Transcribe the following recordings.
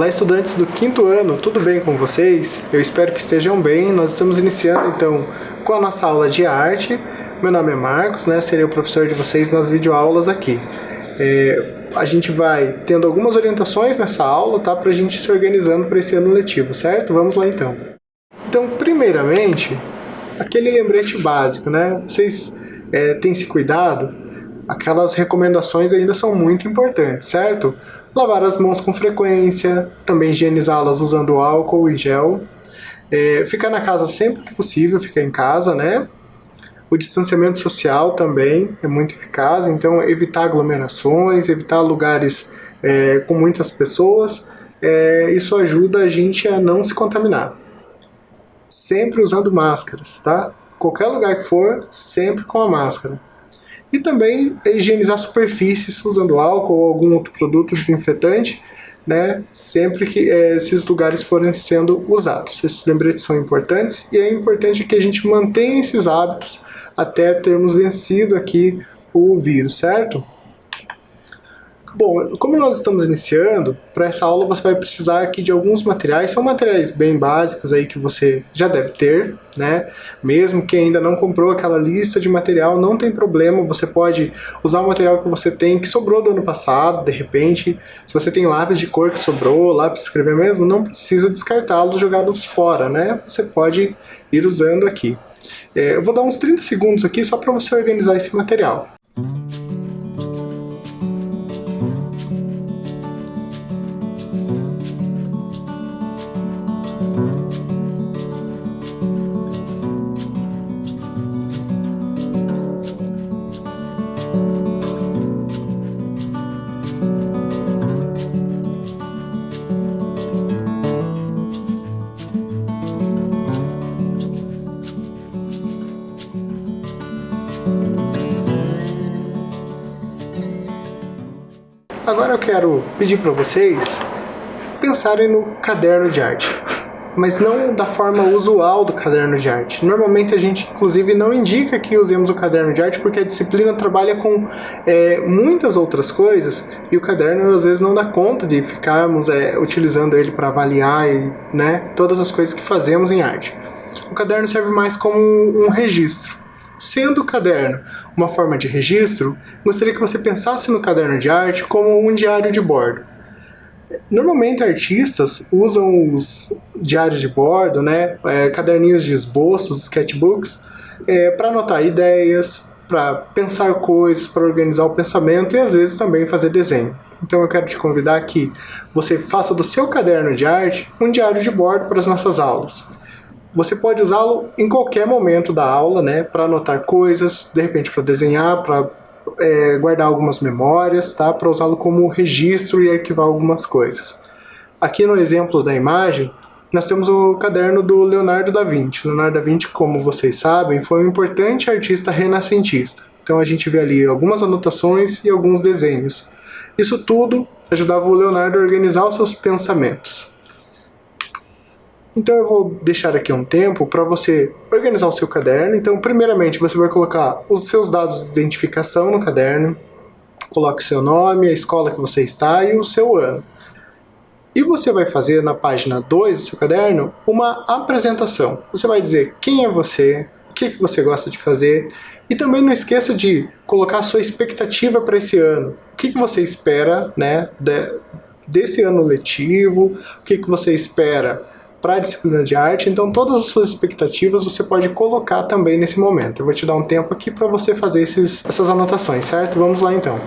Olá, estudantes do quinto ano, tudo bem com vocês? Eu espero que estejam bem. Nós estamos iniciando então com a nossa aula de arte. Meu nome é Marcos, serei o professor de vocês nas videoaulas aqui. A gente vai tendo algumas orientações nessa aula, tá? Para a gente se organizando para esse ano letivo, certo? Vamos lá então. Então, primeiramente, aquele lembrete básico, Vocês têm se cuidado? Aquelas recomendações ainda são muito importantes, certo? Lavar as mãos com frequência, também higienizá-las usando álcool e gel. Ficar na casa sempre que possível, ficar em casa, O distanciamento social também é muito eficaz, então evitar aglomerações, evitar lugares com muitas pessoas, isso ajuda a gente a não se contaminar. Sempre usando máscaras, tá? Qualquer lugar que for, sempre com a máscara. E também higienizar superfícies usando álcool ou algum outro produto desinfetante, sempre que esses lugares forem sendo usados. Esses lembretes são importantes e é importante que a gente mantenha esses hábitos até termos vencido aqui o vírus, certo? Bom, como nós estamos iniciando, para essa aula você vai precisar aqui de alguns materiais. São materiais bem básicos aí que você já deve ter, Mesmo que ainda não comprou aquela lista de material, não tem problema. Você pode usar o material que você tem, que sobrou do ano passado, de repente. Se você tem lápis de cor que sobrou, lápis de escrever mesmo, não precisa descartá-los, jogá-los fora, Você pode ir usando aqui. Eu vou dar uns 30 segundos aqui só para você organizar esse material. Agora eu quero pedir para vocês pensarem no caderno de arte, mas não da forma usual do caderno de arte. Normalmente a gente, inclusive, não indica que usemos o caderno de arte porque a disciplina trabalha com muitas outras coisas e o caderno às vezes não dá conta de ficarmos utilizando ele para avaliar todas as coisas que fazemos em arte. O caderno serve mais como um registro. Sendo o caderno uma forma de registro, gostaria que você pensasse no caderno de arte como um diário de bordo. Normalmente artistas usam os diários de bordo, caderninhos de esboços, sketchbooks, para anotar ideias, para pensar coisas, para organizar o pensamento e às vezes também fazer desenho. Então eu quero te convidar que você faça do seu caderno de arte um diário de bordo para as nossas aulas. Você pode usá-lo em qualquer momento da aula, para anotar coisas, de repente para desenhar, para guardar algumas memórias, tá? Para usá-lo como registro e arquivar algumas coisas. Aqui no exemplo da imagem, nós temos o caderno do Leonardo da Vinci. Leonardo da Vinci, como vocês sabem, foi um importante artista renascentista. Então a gente vê ali algumas anotações e alguns desenhos. Isso tudo ajudava o Leonardo a organizar os seus pensamentos. Então eu vou deixar aqui um tempo para você organizar o seu caderno. Então, primeiramente, você vai colocar os seus dados de identificação no caderno. Coloque seu nome, a escola que você está e o seu ano. E você vai fazer na página 2 do seu caderno uma apresentação. Você vai dizer quem é você, o que você gosta de fazer. E também não esqueça de colocar a sua expectativa para esse ano. O que você espera desse ano letivo, o que você espera para a disciplina de arte. Então todas as suas expectativas você pode colocar também nesse momento. Eu vou te dar um tempo aqui para você fazer essas anotações, certo? Vamos lá então.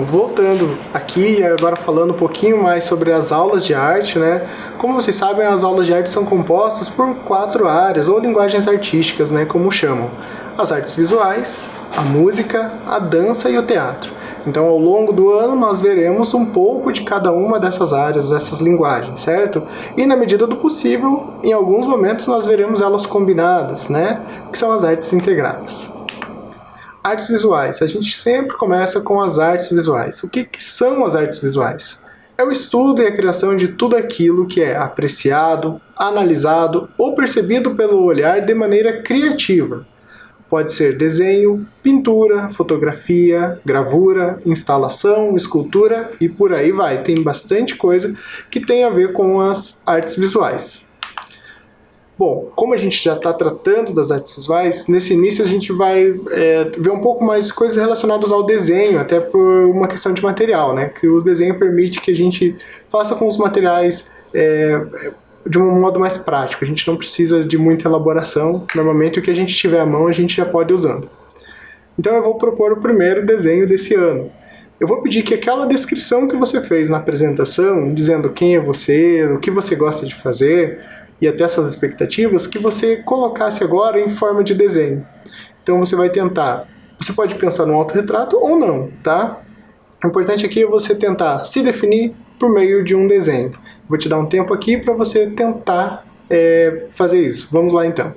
voltando aqui, agora falando um pouquinho mais sobre as aulas de arte, né? Como vocês sabem, as aulas de arte são compostas por 4 áreas, ou linguagens artísticas, né? Como chamam. As artes visuais, a música, a dança e o teatro. Então, ao longo do ano, nós veremos um pouco de cada uma dessas áreas, dessas linguagens, certo? E, na medida do possível, em alguns momentos, nós veremos elas combinadas, né? Que são as artes integradas. Artes visuais. A gente sempre começa com as artes visuais. O que são as artes visuais? É o estudo e a criação de tudo aquilo que é apreciado, analisado ou percebido pelo olhar de maneira criativa. Pode ser desenho, pintura, fotografia, gravura, instalação, escultura e por aí vai. Tem bastante coisa que tem a ver com as artes visuais. Bom, como a gente já está tratando das artes visuais, nesse início a gente vai ver um pouco mais de coisas relacionadas ao desenho, até por uma questão de material, né? Que o desenho permite que a gente faça com os materiais de um modo mais prático. A gente não precisa de muita elaboração. Normalmente o que a gente tiver à mão a gente já pode ir usando. Então eu vou propor o primeiro desenho desse ano. Eu vou pedir que aquela descrição que você fez na apresentação, dizendo quem é você, o que você gosta de fazer e até suas expectativas, que você colocasse agora em forma de desenho. Então você vai tentar, você pode pensar no autorretrato ou não, tá? O importante aqui é você tentar se definir por meio de um desenho. Vou te dar um tempo aqui para você tentar fazer isso. Vamos lá então.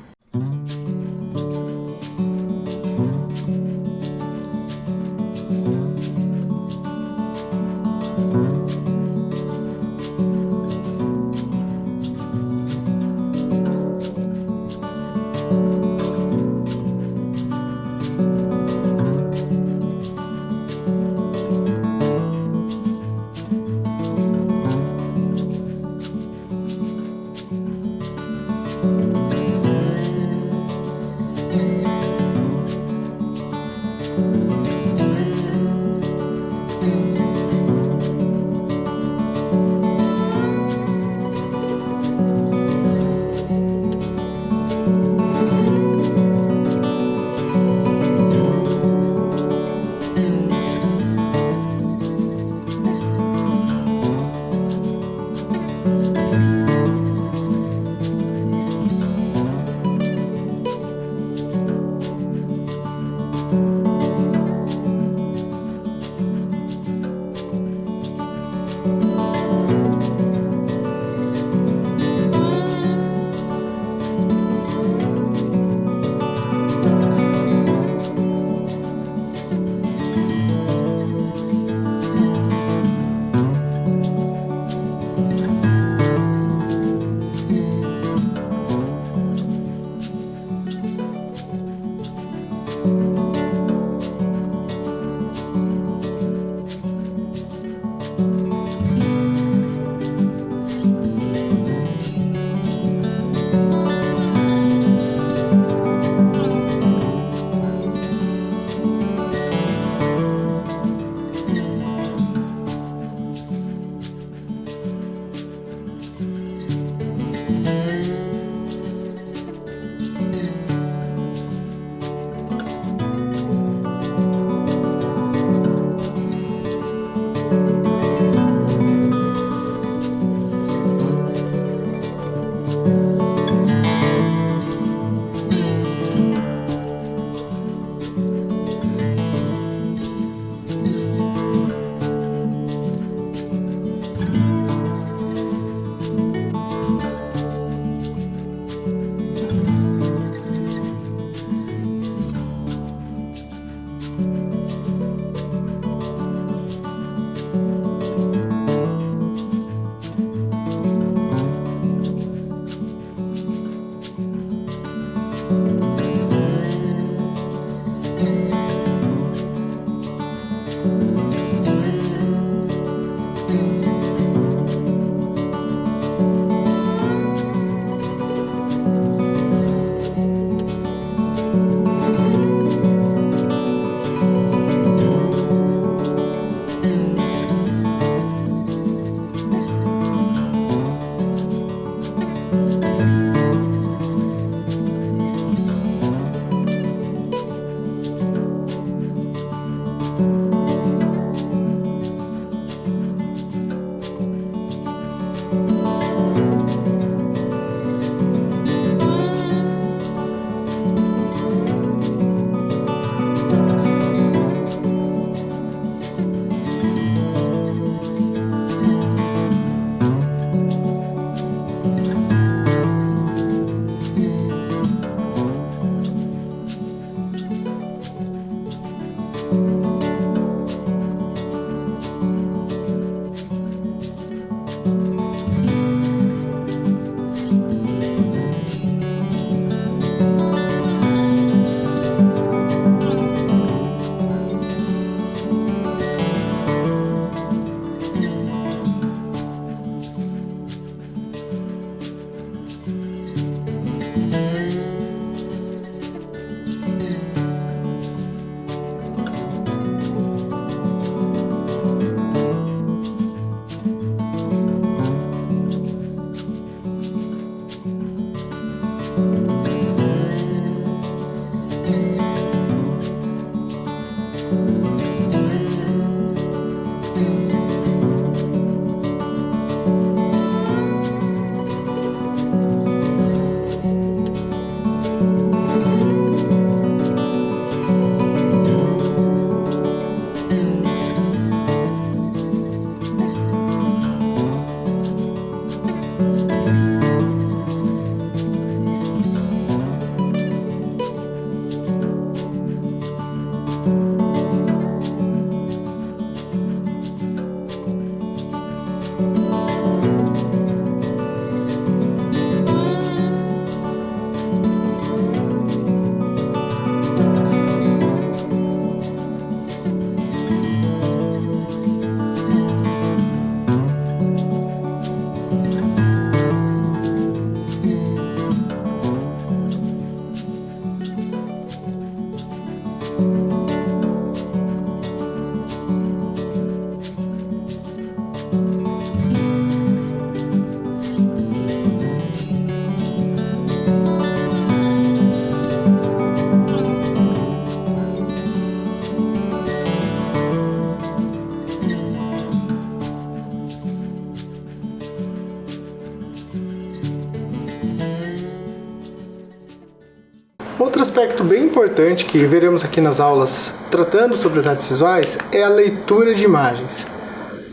Outro aspecto bem importante que veremos aqui nas aulas tratando sobre as artes visuais é a leitura de imagens.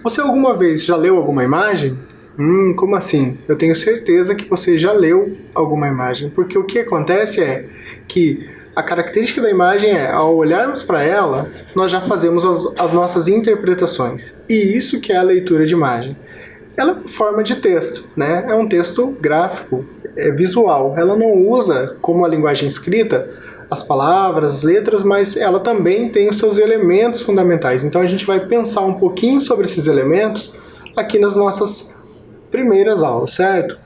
Você alguma vez já leu alguma imagem? Como assim? Eu tenho certeza que você já leu alguma imagem, porque o que acontece é que a característica da imagem é, ao olharmos para ela, nós já fazemos as nossas interpretações. E isso que é a leitura de imagem. Ela é uma forma de texto, né? É um texto gráfico, é visual. Ela não usa, como a linguagem escrita, as palavras, as letras, mas ela também tem os seus elementos fundamentais. Então a gente vai pensar um pouquinho sobre esses elementos aqui nas nossas primeiras aulas, certo?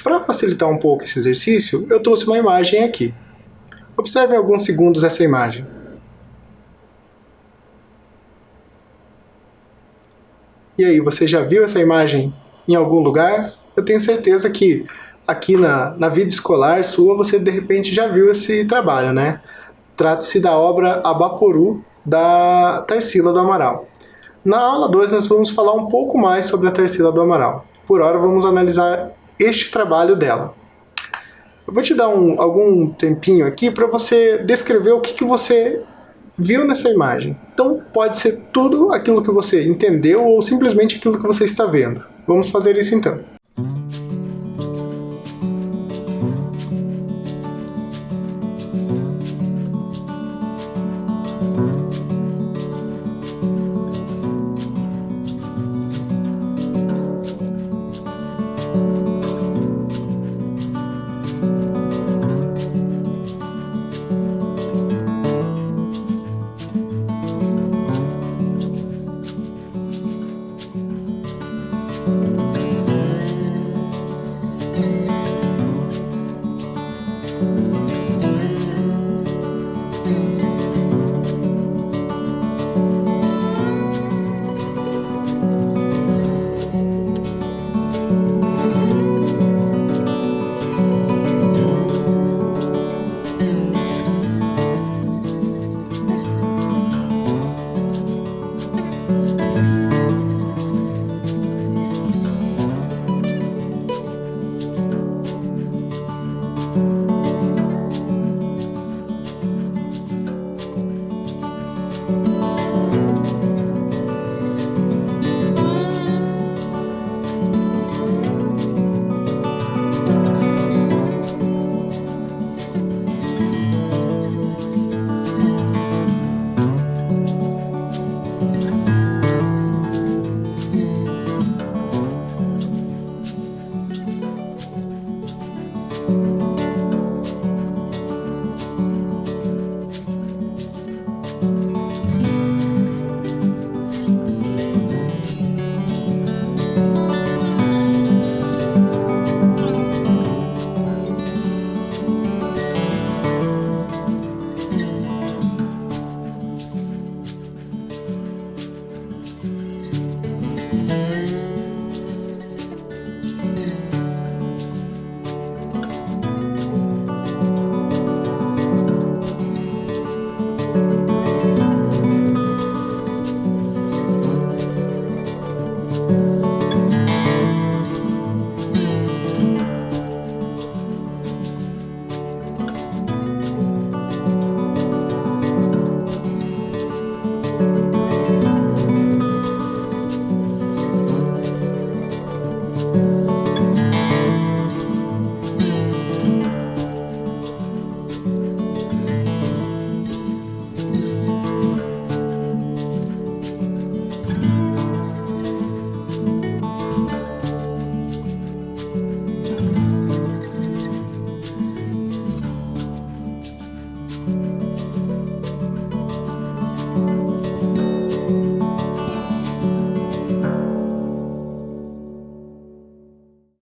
Para facilitar um pouco esse exercício, eu trouxe uma imagem aqui. Observe alguns segundos essa imagem. E aí, você já viu essa imagem em algum lugar? Eu tenho certeza que aqui na vida escolar sua, você de repente já viu esse trabalho, né? Trata-se da obra Abaporu, da Tarsila do Amaral. Na aula 2 nós vamos falar um pouco mais sobre a Tarsila do Amaral. Por hora vamos analisar este trabalho dela. Eu vou te dar algum tempinho aqui para você descrever o que você viu nessa imagem. Então pode ser tudo aquilo que você entendeu ou simplesmente aquilo que você está vendo. Vamos fazer isso então.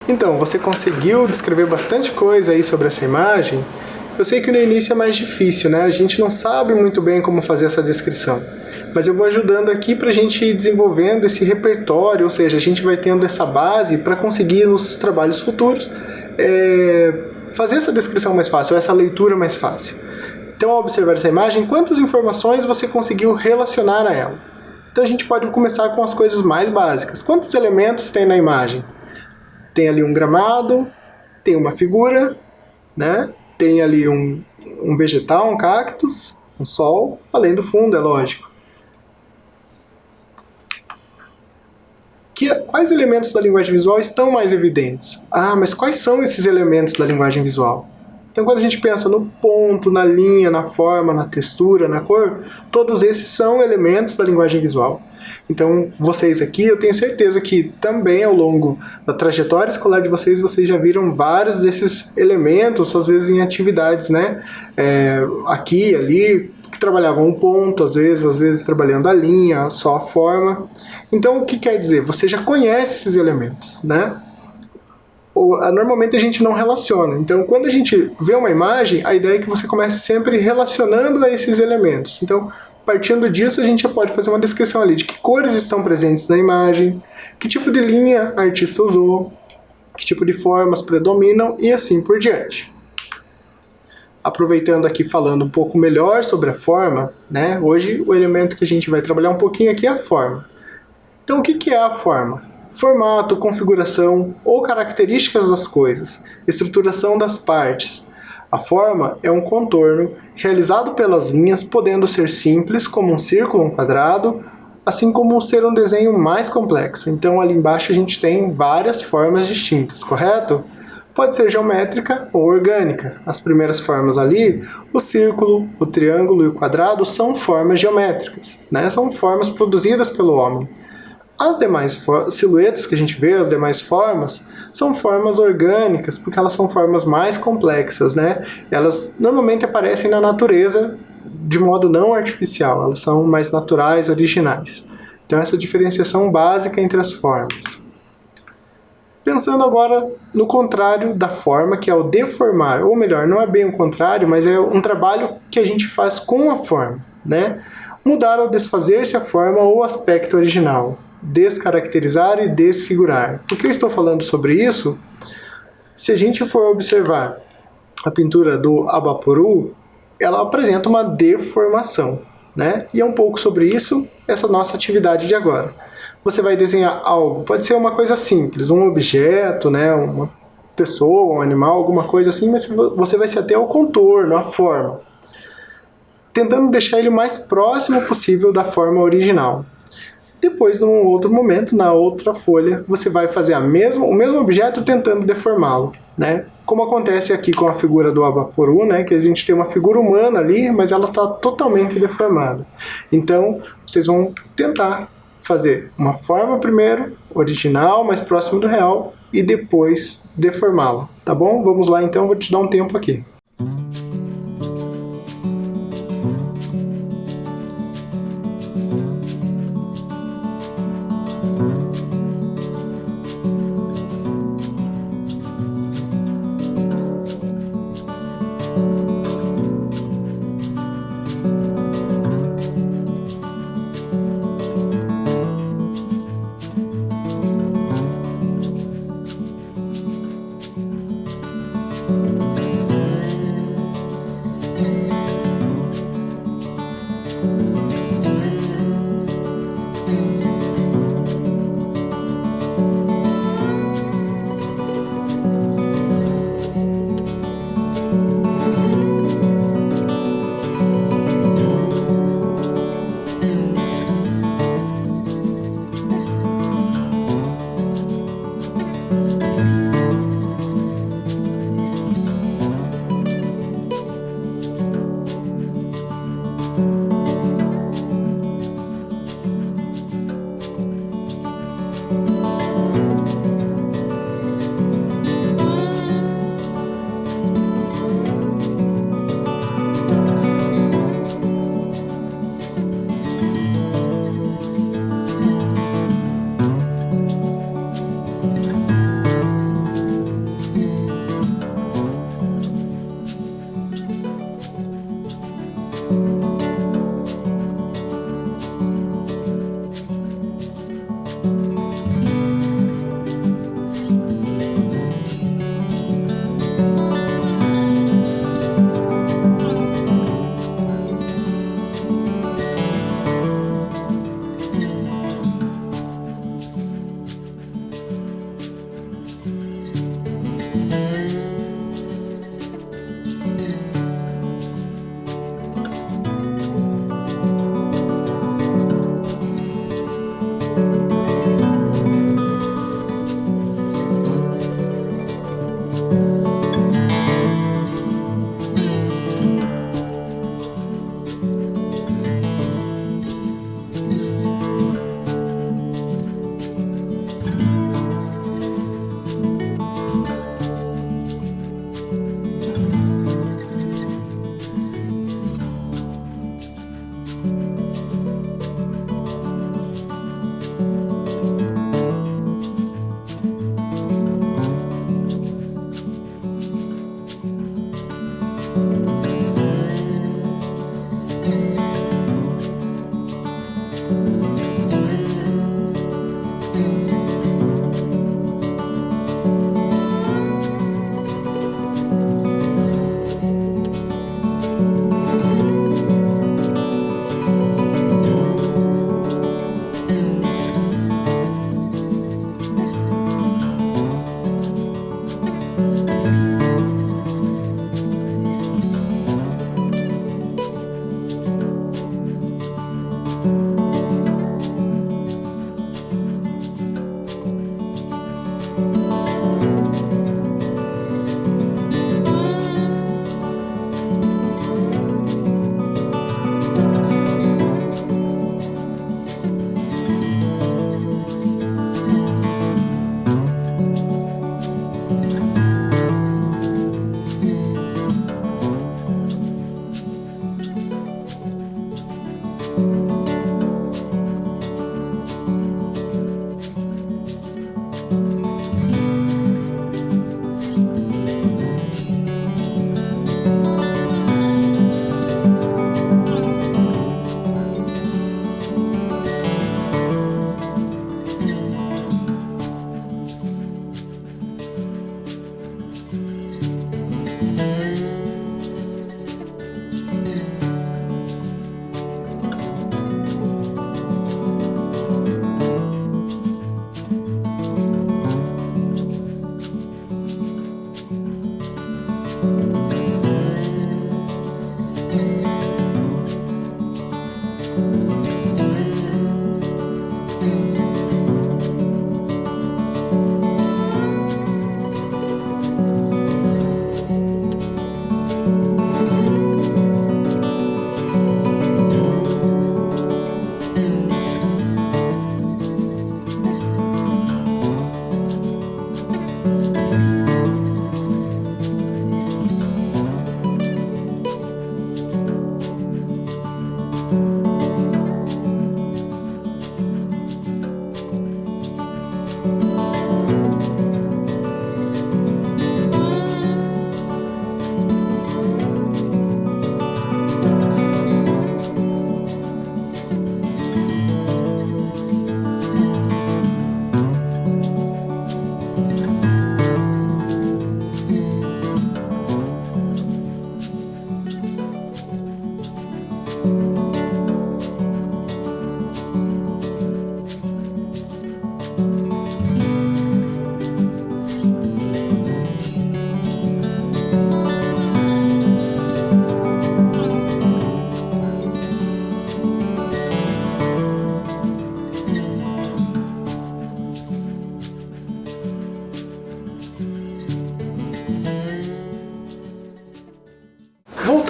Então, você conseguiu descrever bastante coisa aí sobre essa imagem. Eu sei que no início é mais difícil, né? A gente não sabe muito bem como fazer essa descrição. Mas eu vou ajudando aqui para a gente ir desenvolvendo esse repertório, ou seja, a gente vai tendo essa base para conseguir nos trabalhos futuros fazer essa descrição mais fácil, essa leitura mais fácil. Então, ao observar essa imagem, quantas informações você conseguiu relacionar a ela? Então, a gente pode começar com as coisas mais básicas. Quantos elementos tem na imagem? Tem ali um gramado, tem uma figura, né? Tem ali um vegetal, um cactus, um sol, além do fundo, é lógico. Quais elementos da linguagem visual estão mais evidentes? Ah, mas quais são esses elementos da linguagem visual? Então, quando a gente pensa no ponto, na linha, na forma, na textura, na cor, todos esses são elementos da linguagem visual. Então, vocês aqui, eu tenho certeza que também ao longo da trajetória escolar de vocês, vocês já viram vários desses elementos, às vezes em atividades, né? Aqui e ali, que trabalhavam um ponto, às vezes trabalhando a linha, só a forma. Então, o que quer dizer? Você já conhece esses elementos, né? Normalmente a gente não relaciona. Então, quando a gente vê uma imagem, a ideia é que você comece sempre relacionando a esses elementos. Então, partindo disso, a gente já pode fazer uma descrição ali de que cores estão presentes na imagem, que tipo de linha a artista usou, que tipo de formas predominam e assim por diante. Aproveitando aqui, falando um pouco melhor sobre a forma, né? Hoje o elemento que a gente vai trabalhar um pouquinho aqui é a forma. Então, o que é a forma? Formato, configuração ou características das coisas, estruturação das partes. A forma é um contorno realizado pelas linhas, podendo ser simples, como um círculo, um quadrado, assim como ser um desenho mais complexo. Então, ali embaixo a gente tem várias formas distintas, correto? Pode ser geométrica ou orgânica. As primeiras formas ali, o círculo, o triângulo e o quadrado, são formas geométricas, né? São formas produzidas pelo homem. As demais silhuetas que a gente vê, as demais formas, são formas orgânicas, porque elas são formas mais complexas, né? Elas normalmente aparecem na natureza de modo não artificial, elas são mais naturais, originais. Então, essa diferenciação básica entre as formas. Pensando agora no contrário da forma, que é o deformar, ou melhor, não é bem o contrário, mas é um trabalho que a gente faz com a forma, né? Mudar ou desfazer-se a forma ou aspecto original. Descaracterizar e desfigurar. Por que eu estou falando sobre isso? Se a gente for observar a pintura do Abaporu, ela apresenta uma deformação, né? E é um pouco sobre isso essa nossa atividade de agora. Você vai desenhar algo, pode ser uma coisa simples, um objeto, né? Uma pessoa, um animal, alguma coisa assim, mas você vai se ater ao contorno, à forma, tentando deixar ele o mais próximo possível da forma original. Depois, num outro momento, na outra folha, você vai fazer o mesmo objeto tentando deformá-lo, né? Como acontece aqui com a figura do Abaporu, né? Que a gente tem uma figura humana ali, mas ela está totalmente deformada. Então, vocês vão tentar fazer uma forma primeiro, original, mais próximo do real, e depois deformá-la, tá bom? Vamos lá então, vou te dar um tempo aqui.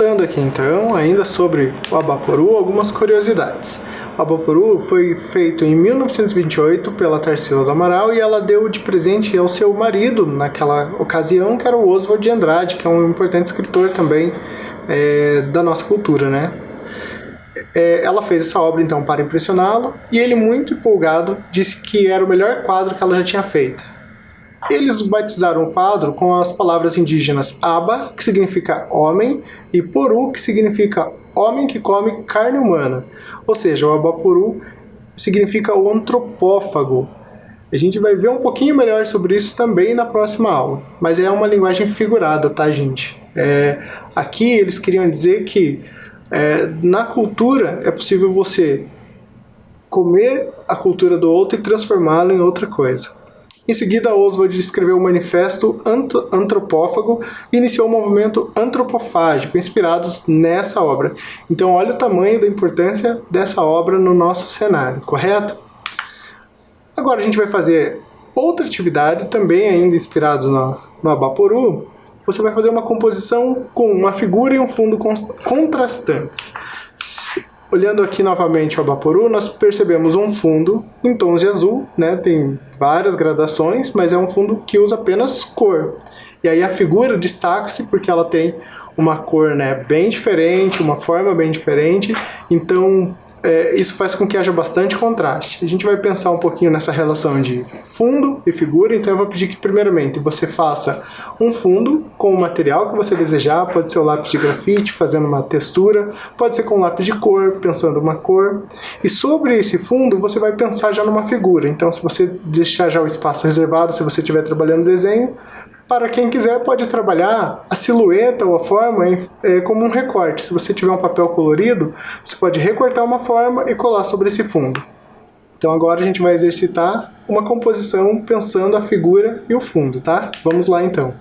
Voltando aqui então, ainda sobre o Abaporu, algumas curiosidades. O Abaporu foi feito em 1928 pela Tarsila do Amaral e ela deu de presente ao seu marido naquela ocasião, que era o Oswald de Andrade, que é um importante escritor também da nossa cultura, né? Ela fez essa obra então para impressioná-lo e ele, muito empolgado, disse que era o melhor quadro que ela já tinha feito. Eles batizaram o quadro com as palavras indígenas Aba, que significa homem, e Poru, que significa homem que come carne humana. Ou seja, o Abaporu significa o antropófago. A gente vai ver um pouquinho melhor sobre isso também na próxima aula, mas é uma linguagem figurada, tá, gente? Aqui eles queriam dizer que na cultura é possível você comer a cultura do outro e transformá-lo em outra coisa. Em seguida, Oswald escreveu o Manifesto Antropófago e iniciou o movimento antropofágico, inspirados nessa obra. Então, olha o tamanho da importância dessa obra no nosso cenário, correto? Agora a gente vai fazer outra atividade, também ainda inspirado no Abaporu. Você vai fazer uma composição com uma figura e um fundo contrastantes. Olhando aqui novamente o Abaporu, nós percebemos um fundo em tons de azul, né? Tem várias gradações, mas é um fundo que usa apenas cor. E aí a figura destaca-se porque ela tem uma cor, né, bem diferente, uma forma bem diferente, então isso faz com que haja bastante contraste. A gente vai pensar um pouquinho nessa relação de fundo e figura, então eu vou pedir que primeiramente você faça um fundo com o material que você desejar, pode ser o lápis de grafite, fazendo uma textura, pode ser com lápis de cor, pensando uma cor, e sobre esse fundo você vai pensar já numa figura. Então se você deixar já o espaço reservado, se você estiver trabalhando desenho, para quem quiser pode trabalhar a silhueta ou a forma como um recorte. Se você tiver um papel colorido, você pode recortar uma forma e colar sobre esse fundo. Então agora a gente vai exercitar uma composição pensando a figura e o fundo, tá? Vamos lá então.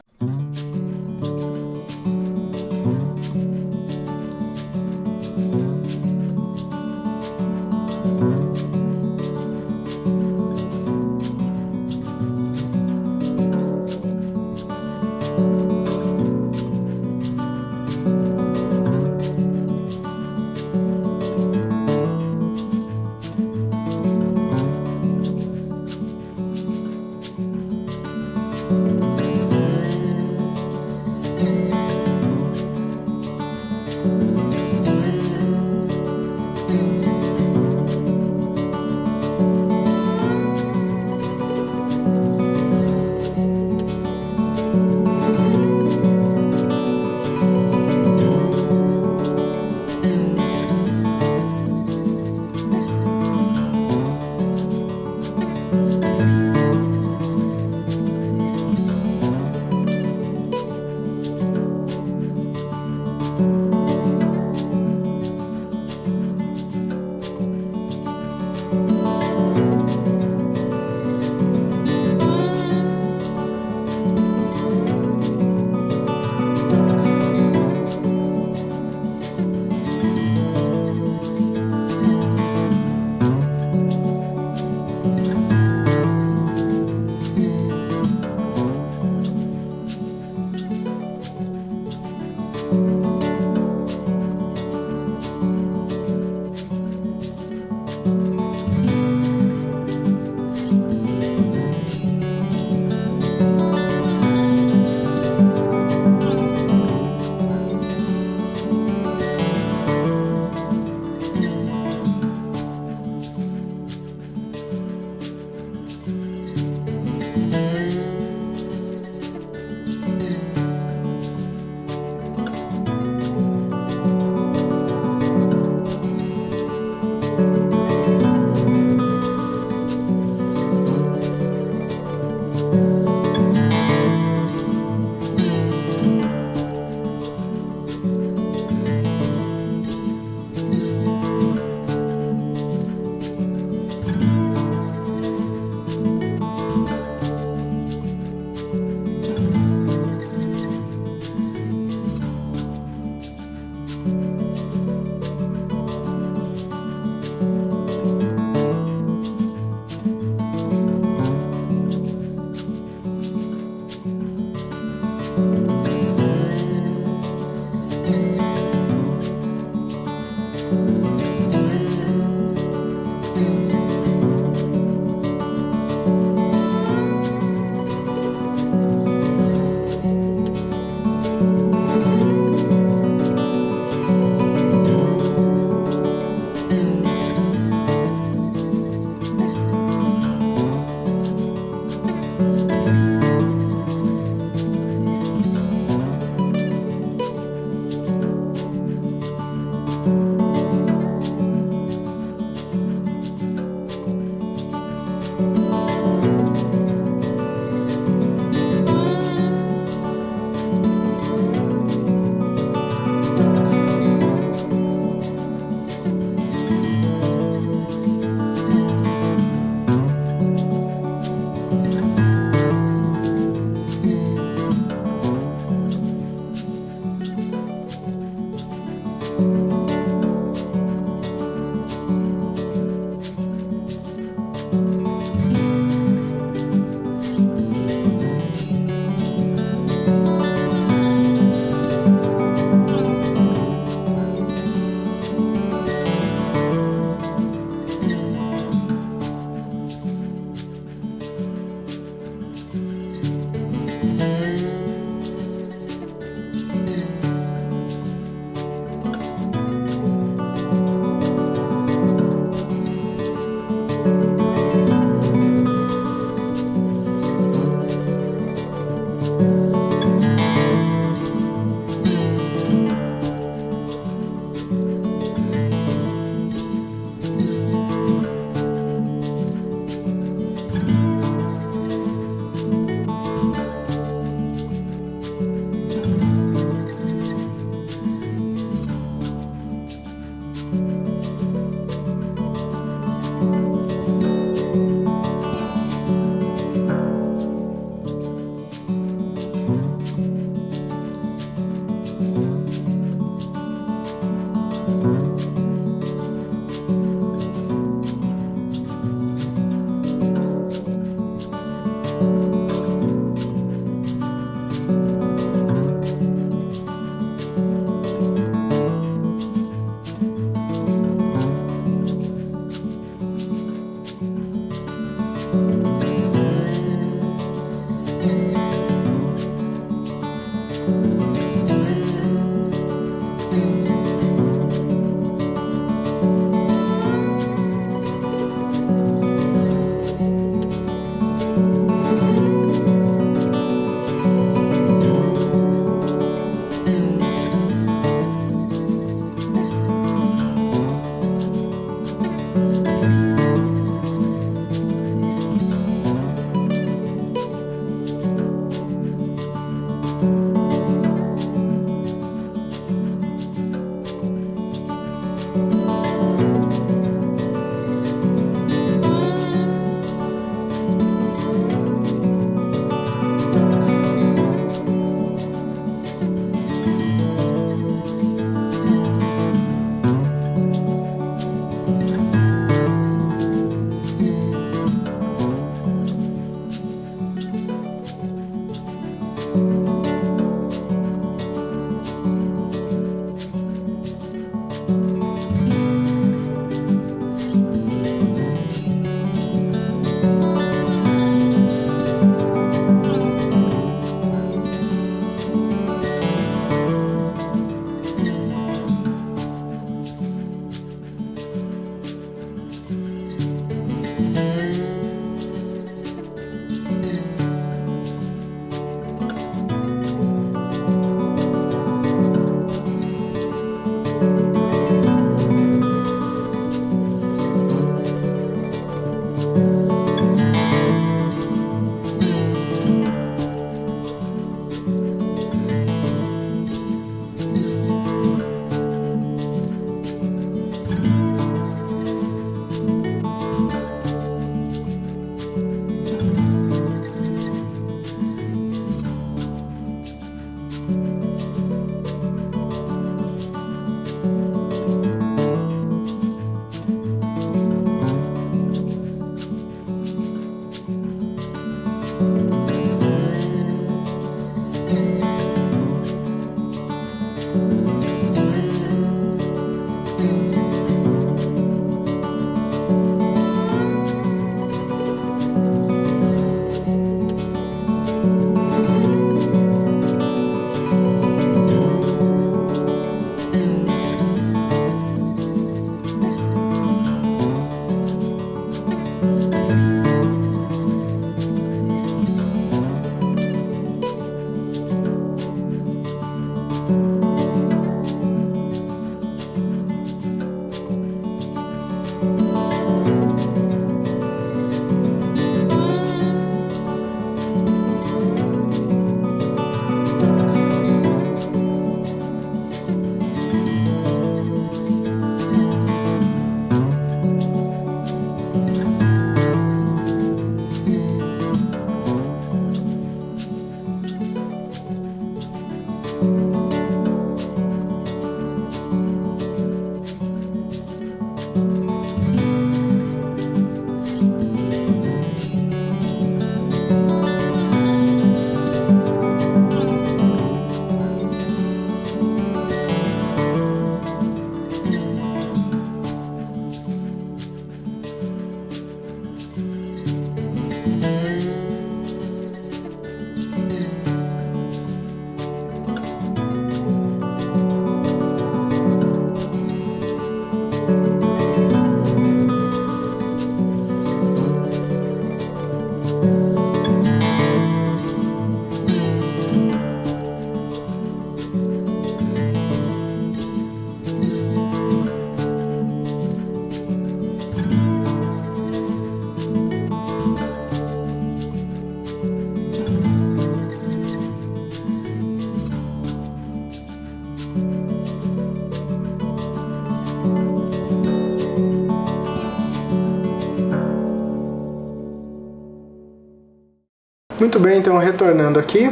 Muito bem, então retornando aqui.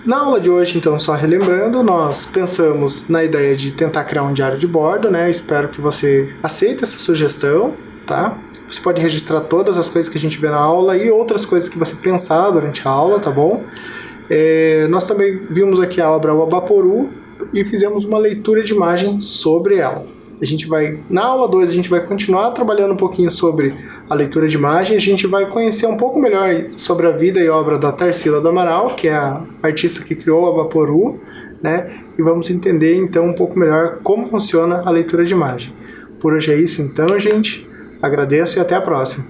Na aula de hoje, então, só relembrando, nós pensamos na ideia de tentar criar um diário de bordo, né? Eu espero que você aceite essa sugestão, tá? Você pode registrar todas as coisas que a gente vê na aula e outras coisas que você pensar durante a aula, tá bom? Nós também vimos aqui a obra O Abaporu e fizemos uma leitura de imagem sobre ela. Na aula 2, a gente vai continuar trabalhando um pouquinho sobre a leitura de imagem, a gente vai conhecer um pouco melhor sobre a vida e obra da Tarsila do Amaral, que é a artista que criou o Abaporu, né? E vamos entender então um pouco melhor como funciona a leitura de imagem. Por hoje é isso então, gente. Agradeço e até a próxima.